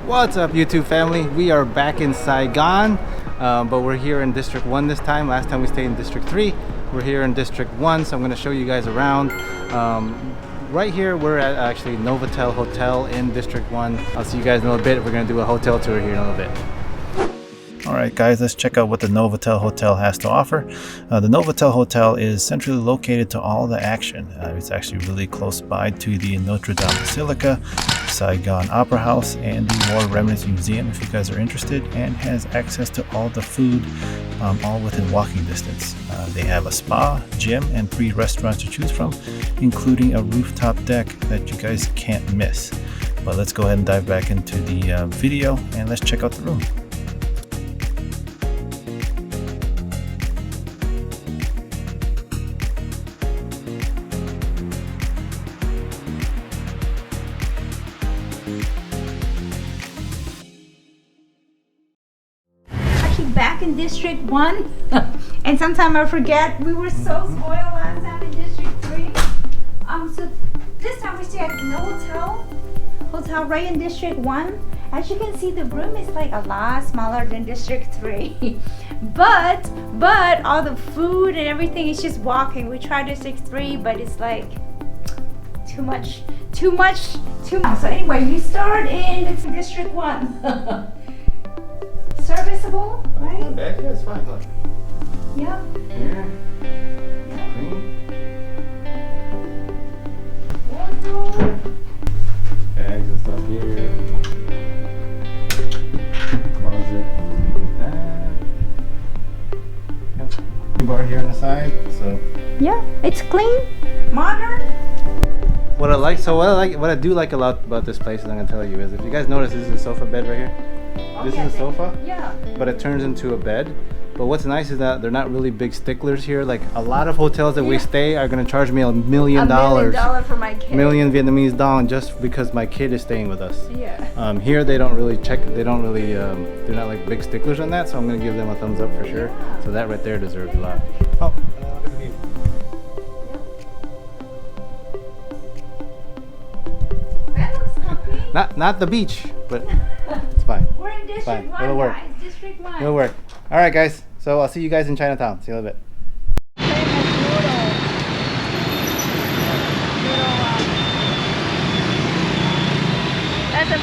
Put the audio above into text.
What's up, YouTube family? We are back in Saigon, but we're here in District 1 this time. Last time we stayed in District 3. We're here in District 1, so I'm going to show you guys around. Right here, we're at actually Novotel Hotel in District 1. I'll see you guys in a little bit. We're going to do a hotel tour here in a little bit. Alright guys, let's check out what the Novotel Hotel has to offer. The Novotel Hotel is centrally located to all the action. It's actually really close by to the Notre Dame Basilica, Saigon Opera House, and the War Remnants Museum if you guys are interested, and has access to all the food, all within walking distance. They have a spa, gym, and 3 restaurants to choose from, including a rooftop deck that you guys can't miss. But let's go ahead and dive back into the video and let's check out the room. Back in District 1 and sometimes I forget we were so spoiled last time in District 3. So this time we stay at Novotel Hotel right in District 1. As you can see, the room is like a lot smaller than District 3 but all the food and everything is just walking. We tried District 3 but it's like too much. So anyway, we start in District 1. Serviceable, right? Not bad. Yeah, it's fine. Look. Yeah. Here. Yeah. Green. Wardrobe. Bags and stuff here. Closet. That. Bar here on the side. So. Yeah, it's clean, modern. What I do like a lot about this place, is I'm gonna tell you, is if you guys notice, this is a sofa bed right here. This is a sofa, yeah, but it turns into a bed. But what's nice is that they're not really big sticklers here. Like a lot of hotels that we stay are gonna charge me $1 million. $1 million for my kid. Million Vietnamese dong just because my kid is staying with us. Yeah. Here they don't really check. They don't really. They're not like big sticklers on that. So I'm gonna give them a thumbs up for sure. Yeah. So that right there deserves a lot. Oh, look at the view. That looks comfy. Not the beach, but it's fine. We're in District 1, It'll work. guys. District 1. It'll work. All right, guys. So I'll see you guys in Chinatown. See you in a little bit. That's a